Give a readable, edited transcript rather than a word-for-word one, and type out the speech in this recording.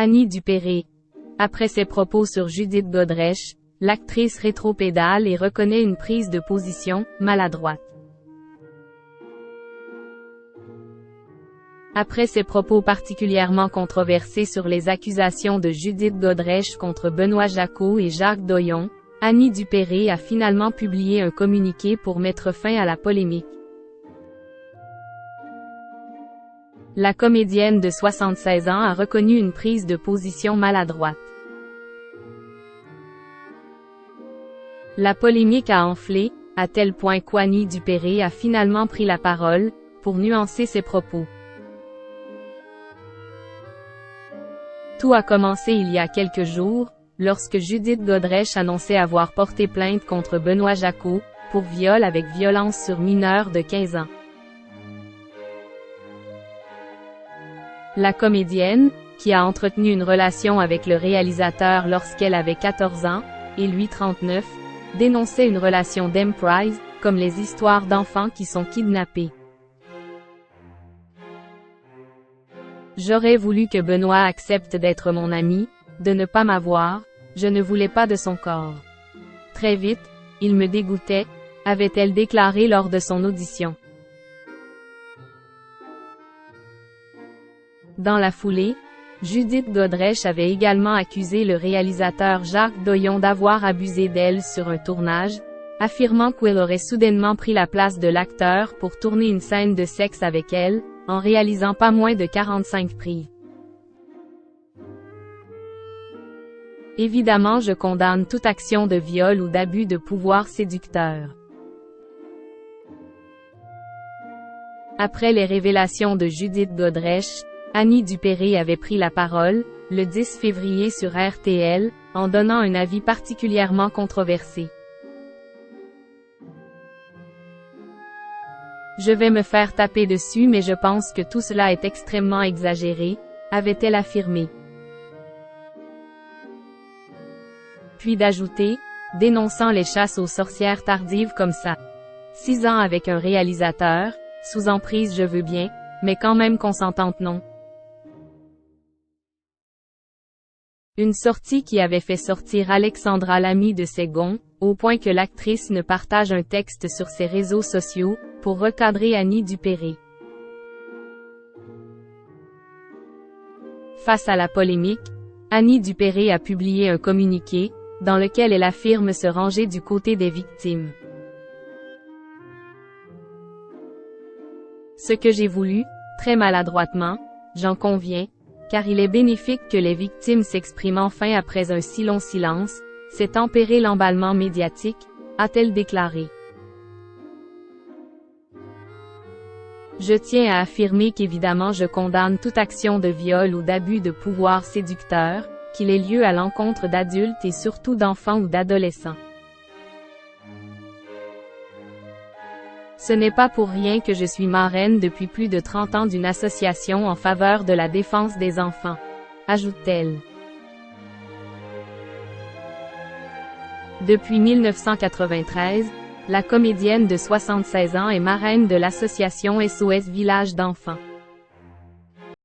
Annie Dupéré. Après ses propos sur Judith Godrèche, l'actrice rétropédale et reconnaît une prise de position maladroite. Après ses propos particulièrement controversés sur les accusations de Judith Godrèche contre Benoît Jacquot et Jacques Doyon, Annie Dupéré a finalement publié un communiqué pour mettre fin à la polémique. La comédienne de 76 ans a reconnu une prise de position maladroite. La polémique a enflé, à tel point qu'Annie Dupéré a finalement pris la parole, pour nuancer ses propos. Tout a commencé il y a quelques jours, lorsque Judith Godrèche annonçait avoir porté plainte contre Benoît Jacquot, pour viol avec violence sur mineur de 15 ans. La comédienne, qui a entretenu une relation avec le réalisateur lorsqu'elle avait 14 ans, et lui 39, dénonçait une relation d'emprise, comme les histoires d'enfants qui sont kidnappés. J'aurais voulu que Benoît accepte d'être mon ami, de ne pas m'avoir, je ne voulais pas de son corps. Très vite, il me dégoûtait, avait-elle déclaré lors de son audition. Dans la foulée, Judith Godrèche avait également accusé le réalisateur Jacques Doyon d'avoir abusé d'elle sur un tournage, affirmant qu'il aurait soudainement pris la place de l'acteur pour tourner une scène de sexe avec elle, en réalisant pas moins de 45 prises. Évidemment, je condamne toute action de viol ou d'abus de pouvoir séducteur. Après les révélations de Judith Godrèche, Annie Dupéré avait pris la parole, le 10 février sur RTL, en donnant un avis particulièrement controversé. Je vais me faire taper dessus mais je pense que tout cela est extrêmement exagéré, avait-elle affirmé. Puis d'ajouter, dénonçant les chasses aux sorcières tardives comme ça. 6 ans avec un réalisateur, sous emprise je veux bien, mais quand même consentante non. Une sortie qui avait fait sortir Alexandra Lamy de ses gonds, au point que l'actrice ne partage un texte sur ses réseaux sociaux, pour recadrer Annie Dupéré. Face à la polémique, Annie Dupéré a publié un communiqué, dans lequel elle affirme se ranger du côté des victimes. Ce que j'ai voulu, très maladroitement, j'en conviens, car il est bénéfique que les victimes s'expriment enfin après un si long silence, c'est tempérer l'emballement médiatique, a-t-elle déclaré. Je tiens à affirmer qu'évidemment je condamne toute action de viol ou d'abus de pouvoir séducteur, qu'il ait lieu à l'encontre d'adultes et surtout d'enfants ou d'adolescents. Ce n'est pas pour rien que je suis marraine depuis plus de 30 ans d'une association en faveur de la défense des enfants, ajoute-t-elle. Depuis 1993, la comédienne de 76 ans est marraine de l'association SOS Village d'enfants.